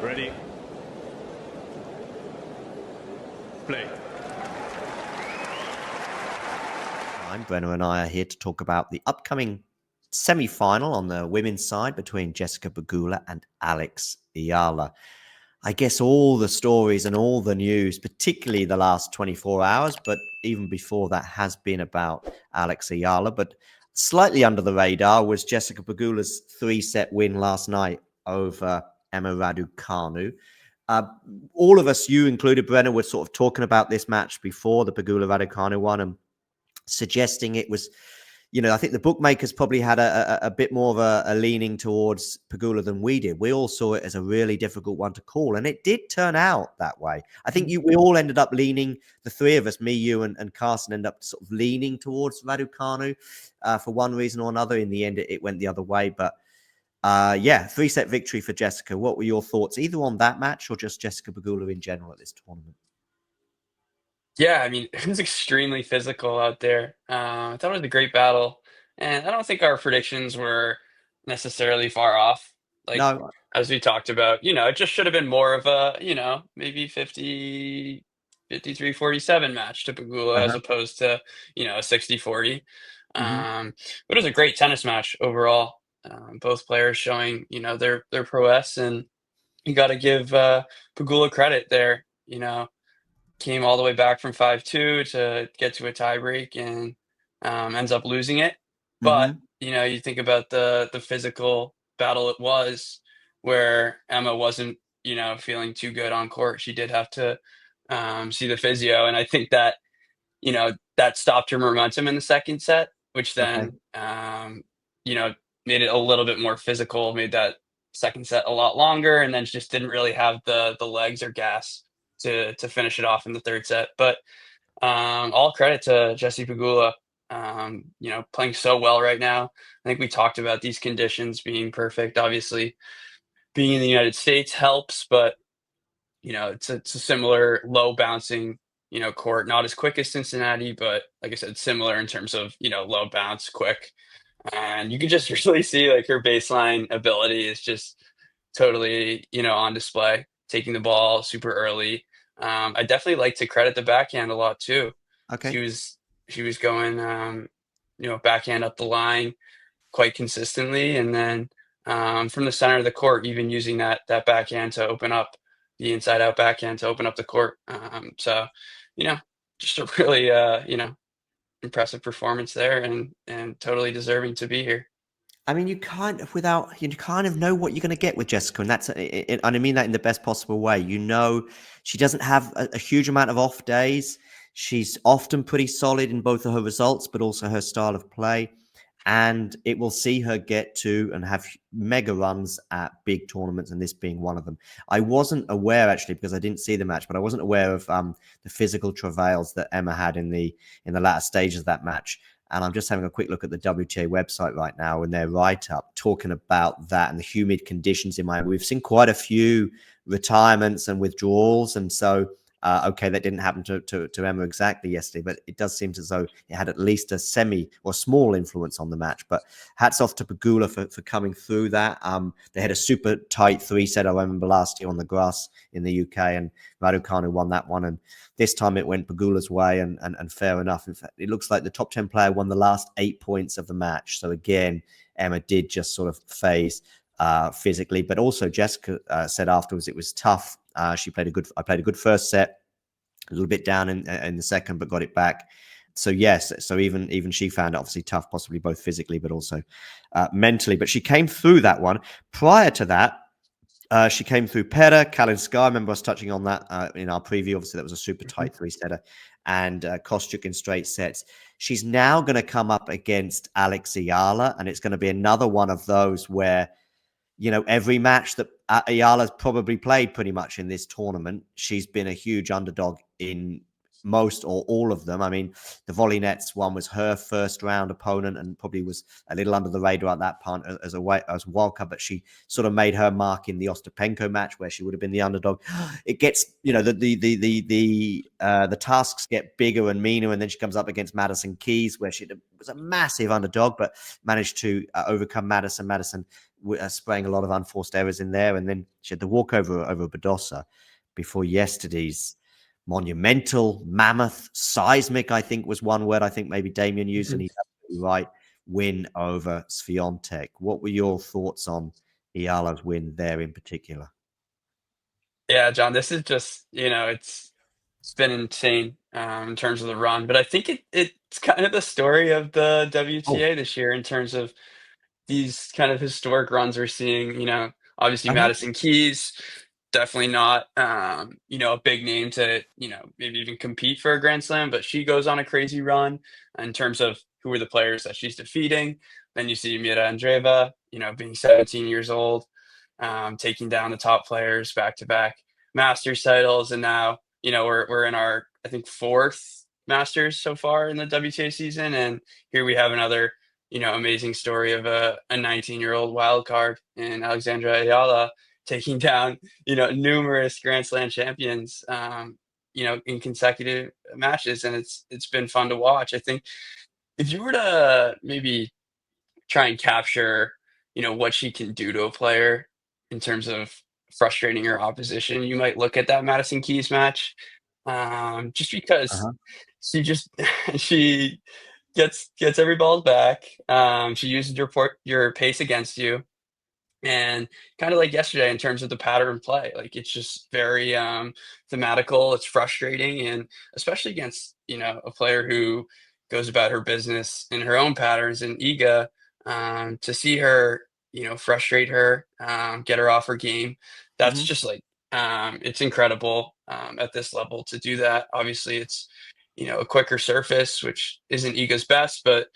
Ready? Play. I'm Brenner and I are here to talk about the upcoming semi-final on the women's side between Jessica Pegula and Alex Eala. I guess all the stories and all the news, particularly the last 24 hours, but even before that, has been about Alex Eala. But slightly under the radar was Jessica Pegula's 3-set win last night over Emma Raducanu. Uh, all of us, you included, Brenner, were sort of talking about this match before the Pegula Raducanu one and suggesting it was, I think the bookmakers probably had a bit more of a leaning towards Pegula than we did. We all saw it as a really difficult one to call, and it did turn out that way. I think we all ended up leaning, the three of us, me, you, and Carson, ended up sort of leaning towards Raducanu for one reason or another. In the end, it went the other way. But 3-set victory for Jessica. What were your thoughts, either on that match or just Jessica Pegula in general at this tournament? Yeah, I mean, it was extremely physical out there. I thought it was a great battle, and I don't think our predictions were necessarily far off. Like, No. as we talked about, it just should have been more of a, maybe 53-47 match to Pegula as Uh-huh. opposed to, a 60-40. Mm-hmm. But it was a great tennis match overall. Both players showing, their prowess, and you got to give Pegula credit there. Came all the way back from 5-2 to get to a tiebreak and ends up losing it. But Mm-hmm. you think about the physical battle it was, where Emma wasn't feeling too good on court. She did have to see the physio, and I think that that stopped her momentum in the second set, which Okay. then you know made it a little bit more physical, made that second set a lot longer, and then just didn't really have the legs or gas to finish it off in the third set. But all credit to Jessie Pegula, playing so well right now. I think we talked about these conditions being perfect. Obviously, being in the United States helps, but it's a similar low bouncing, court, not as quick as Cincinnati, but like I said, similar in terms of, low bounce, quick. And you can just really see like her baseline ability is just totally, on display, taking the ball super early. I definitely like to credit the backhand a lot too. She Okay. was she was going backhand up the line quite consistently, and then from the center of the court, even using that backhand to open up the inside out backhand to open up the court. So, you know, just a really impressive performance there, and totally deserving to be here. I mean, you kind of know what you're going to get with Jessica, and and I mean that in the best possible way. She doesn't have a huge amount of off days. She's often pretty solid in both of her results, but also her style of play. And it will see her get to and have mega runs at big tournaments, and this being one of them. I wasn't aware, actually, because I didn't see the match, but I wasn't aware of the physical travails that Emma had in the latter stages of that match. And I'm just having a quick look at the WTA website right now and their write-up talking about that and the humid conditions in Miami. We've seen quite a few retirements and withdrawals. And so, okay, that didn't happen to Emma exactly yesterday, but it does seem as though it had at least a semi or small influence on the match. But hats off to Pegula for coming through that. They had a super tight 3-set, I remember, last year on the grass in the UK, and Raducanu won that one. And this time it went Pegula's way, and fair enough. In fact, it looks like the top 10 player won the last 8 points of the match. So again, Emma did just sort of phase physically, but also Jessica said afterwards it was tough. I played a good first set, a little bit down in the second, but got it back. So yes, so even she found it obviously tough, possibly both physically but also mentally. But she came through that one. Prior to that, she came through Pera, Kalinskaya. I remember us touching on that in our preview. Obviously, that was a super tight 3-setter. And Kostyuk in straight sets. She's now going to come up against Alex Eala, and it's going to be another one of those where, every match that Ayala's probably played pretty much in this tournament, she's been a huge underdog in most or all of them. I mean, the Volley Nets one was her first round opponent and probably was a little under the radar at that point as a wildcard, but she sort of made her mark in the Ostapenko match where she would have been the underdog. It gets, the tasks get bigger and meaner, and then she comes up against Madison Keys, where she was a massive underdog, but managed to overcome Madison. Madison spraying a lot of unforced errors in there. And then she had the walkover over Badosa before yesterday's monumental, mammoth, seismic, I think was one word I think maybe Damien used, and he's absolutely right, win over Swiatek. What were your thoughts on Eala's win there in particular? Yeah, John, this is just, it's been insane, in terms of the run, but I think it's kind of the story of the Oh, WTA this year in terms of these kind of historic runs we're seeing, obviously uh-huh. Madison Keys, definitely not, a big name to, maybe even compete for a Grand Slam, but she goes on a crazy run in terms of who are the players that she's defeating. Then you see Mira Andreeva, being 17 years old, taking down the top players back to back Masters titles, and now we're in our, I think, fourth Masters so far in the WTA season, and here we have another amazing story of a 19-year-old wild card in Alexandra Eala taking down numerous Grand Slam champions, in consecutive matches, and it's been fun to watch. I think if you were to maybe try and capture, what she can do to a player in terms of frustrating her opposition, you might look at that Madison Keys match, just because Uh-huh. she just she gets every ball back. She uses your pace against you, and kind of like yesterday in terms of the pattern play, like it's just very thematical. It's frustrating, and especially against a player who goes about her business in her own patterns. And Iga, to see her frustrate her, get her off her game, that's Hmm. just like it's incredible at this level to do that. Obviously, it's a quicker surface, which isn't Iga's best, but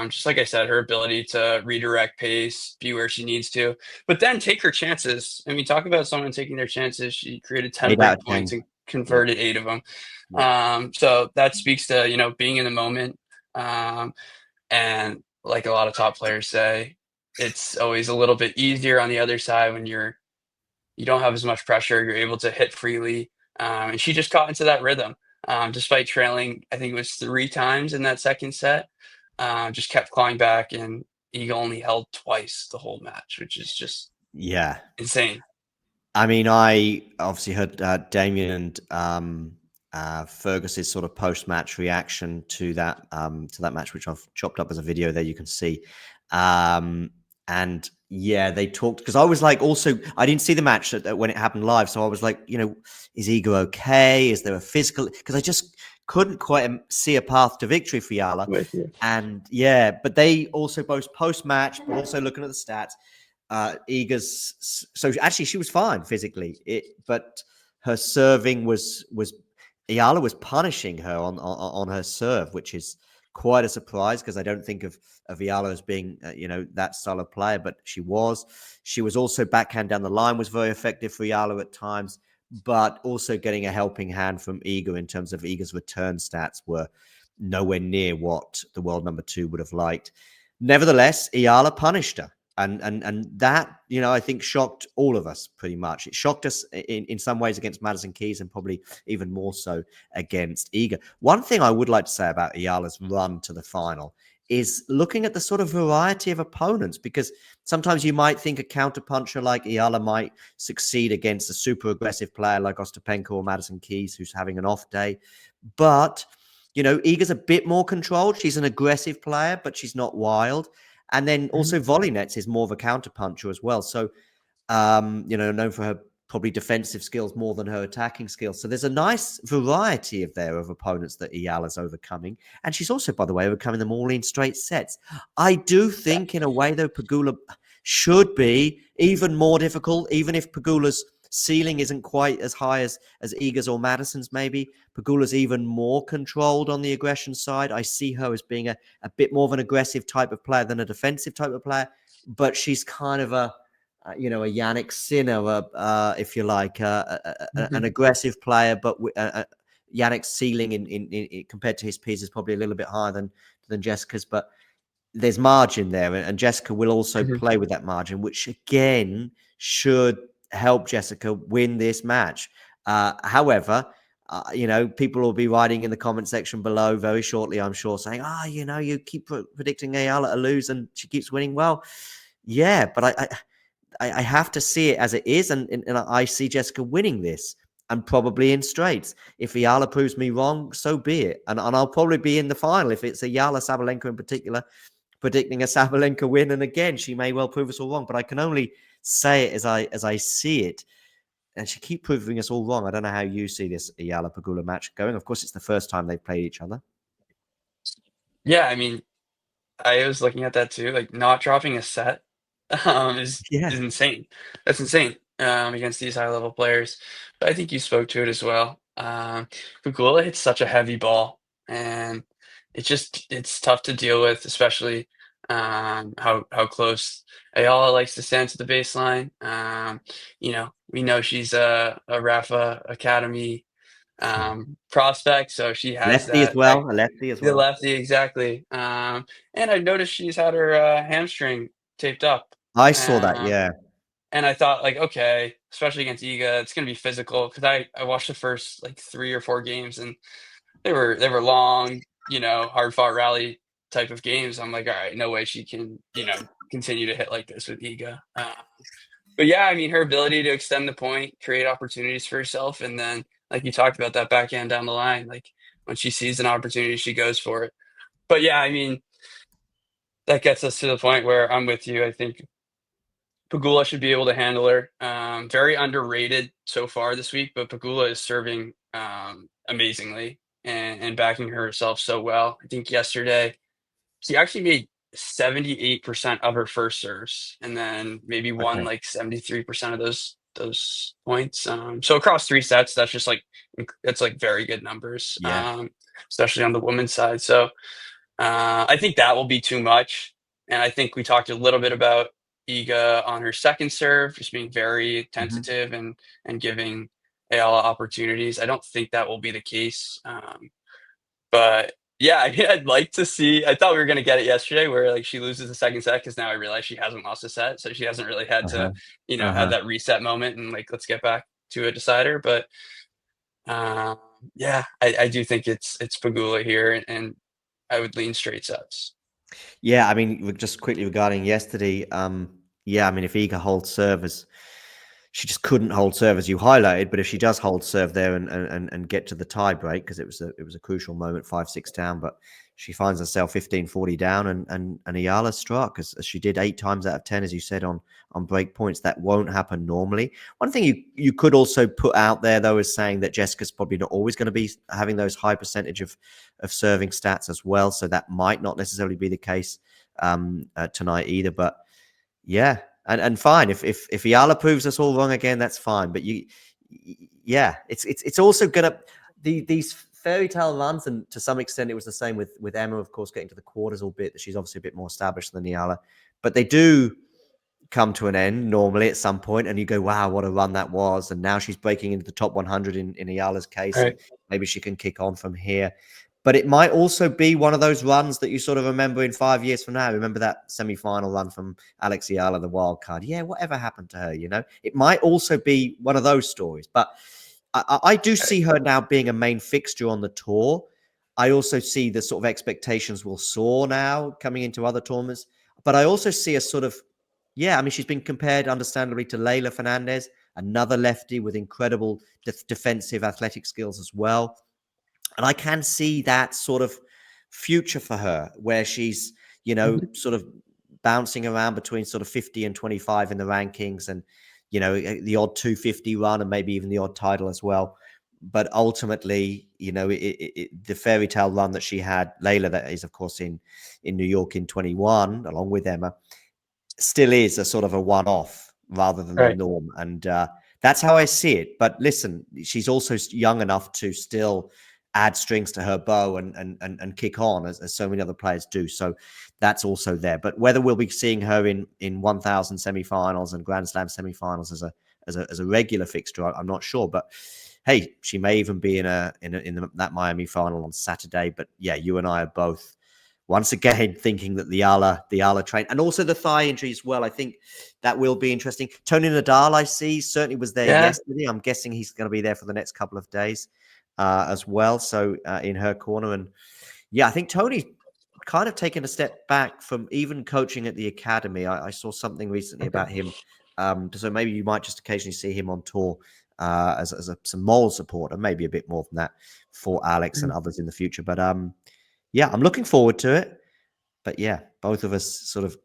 just like I said, her ability to redirect pace, be where she needs to, but then take her chances. I mean, talk about someone taking their chances. She created 10 8 out break of points 10. and Yeah. converted 8 of them. Yeah. So that speaks to, being in the moment. Um, and like a lot of top players say, it's always a little bit easier on the other side when you don't have as much pressure. You're able to hit freely. And she just caught into that rhythm, despite trailing, I think it was 3 times in that second set. Just kept clawing back, and Eagle only held twice the whole match, which is just Yeah. insane. I mean, I obviously heard Damien and Fergus's sort of post-match reaction to that match, which I've chopped up as a video there. You can see, and yeah, they talked because I was like, also, I didn't see the match when it happened live, so I was like, is Ego okay? Is there a physical? Because I just couldn't quite see a path to victory for Yala. With you. And yeah, but they also both post-match, but also looking at the stats. Iga's so actually she was fine physically, but her serving was Eala was punishing her on her serve, which is quite a surprise because I don't think of Eala as being that style of player, but she was. She was also backhand down the line was very effective for Eala at times, but also getting a helping hand from Iga in terms of Iga's return stats were nowhere near what the world number 2 would have liked. Nevertheless, Eala punished her. And that, I think shocked all of us pretty much. It shocked us in some ways against Madison Keys and probably even more so against Iga. One thing I would like to say about Eala's run to the final is looking at the sort of variety of opponents, because sometimes you might think a counterpuncher like Eala might succeed against a super aggressive player like Ostapenko or Madison Keys who's having an off day. But, Iga's a bit more controlled. She's an aggressive player, but she's not wild. And then Mhm. also volley nets is more of a counterpuncher as well. So, known for her probably defensive skills more than her attacking skills. So there's a nice variety of opponents that Eala's overcoming. And she's also, by the way, overcoming them all in straight sets. I do Yeah. think in a way, though, Pegula should be even more difficult, even if Pegula's ceiling isn't quite as high as Iga's or Madison's maybe. Pegula's even more controlled on the aggression side. I see her as being a bit more of an aggressive type of player than a defensive type of player, but she's kind of a Yannick Sinner, if you like, an Mhm. aggressive player, but Yannick's ceiling in compared to his peers is probably a little bit higher than Jessica's, but there's margin there, and Jessica will also Mhm. play with that margin, which again should help Jessica win this match. However, people will be writing in the comment section below very shortly, I'm sure, saying, you keep predicting Ayala to lose and she keeps winning. Well, Yeah, but I have to see it as it is, and I see Jessica winning this and probably in straights. If Eala proves me wrong, so be it, and I'll probably be in the final if it's Eala Sabalenka in particular, predicting a Sabalenka win. And again, she may well prove us all wrong, but I can only say it as I see it. And she keep proving us all wrong. I don't know how you see this Eala Pegula match going. Of course, it's the first time they've played each other. Yeah, I mean, I was looking at that too. Like not dropping a set Yeah. is insane. That's insane against these high level players. But I think you spoke to it as well. Pegula hits such a heavy ball, and it's tough to deal with, especially how close Ayala likes to stand to the baseline. We know she's a Rafa Academy prospect, so she has Lefty as that well. A lefty as the well. lefty, exactly. And I noticed she's had her hamstring taped up. I saw that. Um, Yeah. and I thought, like, okay, especially against Iga, it's going to be physical because I watched the first like 3 or 4 games and they were long, hard fought rally type of games. I'm like, all right, no way she can continue to hit like this with Iga. But yeah, I mean, her ability to extend the point, create opportunities for herself, and then like you talked about that backhand down the line, like when she sees an opportunity, she goes for it. But yeah, I mean, that gets us to the point where I'm with you. I think Pegula should be able to handle her. Very underrated so far this week, but Pegula is serving amazingly and backing herself so well. I think yesterday she actually made 78% of her first serves and then maybe won Okay. like 73% of those points. So across 3 sets, that's just like it's like very good numbers, Yeah. especially on the women's side. So I think that will be too much. And I think we talked a little bit about Iga on her second serve, just being very Mhm. tentative and giving Ayala opportunities. I don't think that will be the case. But yeah, I mean, I'd like to see. I thought we were going to get it yesterday, where like she loses the second set because now I realize she hasn't lost a set, so she hasn't really had to, Uh-huh. have Uh-huh. that reset moment and like let's get back to a decider. But um, yeah, I do think it's Pegula here, and I would lean straight sets. Yeah, I mean, just quickly regarding yesterday, yeah, I mean, if Iga holds serve as she just couldn't hold serve as you highlighted, but if she does hold serve there and get to the tie break, because it was a crucial moment, 5-6 down, but she finds herself 15-40 down and Ayala struck as she did 8 times out of 10, as you said, on break points. That won't happen normally. One thing you could also put out there though is saying that Jessica's probably not always going to be having those high percentage of serving stats as well. So that might not necessarily be the case tonight either. But yeah, and fine if Fiala proves us all wrong again, that's fine. But yeah, it's also gonna these fairy tale runs, and to some extent it was the same with Emma, of course, getting to the quarters, albeit that she's obviously a bit more established than Niala, but they do come to an end normally at some point, and you go, wow, what a run that was. And now she's breaking into the top 100 in Ayala's case, and Right. maybe she can kick on from here. But it might also be one of those runs that you sort of remember in 5 years from now. Remember that semi-final run from Alex Eala, the wild card. Yeah, whatever happened to her, It might also be one of those stories. But I do see her now being a main fixture on the tour. I also see the sort of expectations will soar now coming into other tournaments. But I also see a sort of, yeah, I mean, she's been compared, understandably, to Leylah Fernandez, another lefty with incredible defensive athletic skills as well. And I can see that sort of future for her where she's, Mhm. sort of bouncing around between sort of 50 and 25 in the rankings and, the odd 250 run and maybe even the odd title as well. But ultimately, the fairy tale run that she had, Leylah, that is, of course, in New York in 21, along with Emma, still is a sort of a one-off rather than the Right. norm. And that's how I see it. But listen, she's also young enough to still add strings to her bow and kick on as so many other players do. So that's also there. But whether we'll be seeing her in 1,000 semifinals and Grand Slam semifinals as a regular fixture, I'm not sure. But hey, she may even be in that Miami final on Saturday. But yeah, you and I are both once again thinking that the Ala train, and also the thigh injury as well. I think that will be interesting. Tony Nadal, I see, certainly was there Yeah. yesterday. I'm guessing he's going to be there for the next couple of days as well. So in her corner, and yeah, I think Tony kind of taken a step back from even coaching at the academy. I saw something recently about him. So maybe you might just occasionally see him on tour as some moral support, and maybe a bit more than that for Alex and others in the future. But yeah, I'm looking forward to it. But yeah, both of us sort of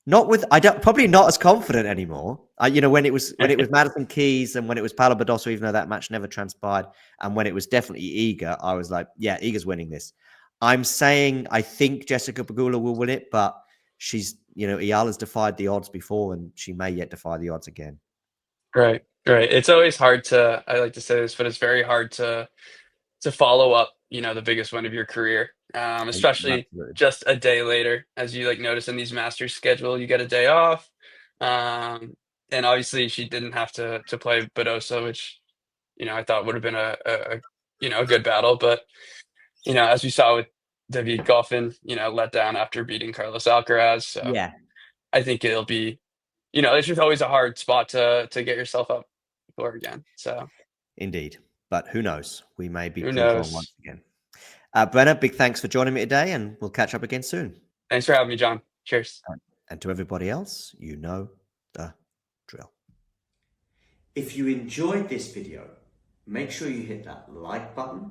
not with. I don't probably not as confident anymore. When it was Madison Keys and when it was Paolo Badosso, even though that match never transpired, and when it was definitely Iga, I was like, yeah, Iga's winning this. I'm saying I think Jessica Pegula will win it, but she's, Eala's defied the odds before, and she may yet defy the odds again. Right, right. It's always hard to. I like to say this, but it's very hard to follow up. The biggest win of your career, especially Absolutely. just a day later, as you notice in these Masters schedule, you get a day off. And obviously, she didn't have to play Badosa, which I thought would have been a good battle, but as we saw with David Goffin, let down after beating Carlos Alcaraz. So Yeah, I think it'll be, it's just always a hard spot to get yourself up for again. So indeed. But who knows? We may be who proved wrong knows? once again. Brenna, big thanks for joining me today, and we'll catch up again soon. Thanks for having me, John. Cheers. And to everybody else, you know the drill. If you enjoyed this video, make sure you hit that like button.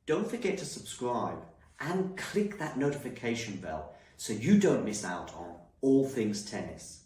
Don't forget to subscribe and click that notification bell so you don't miss out on all things tennis.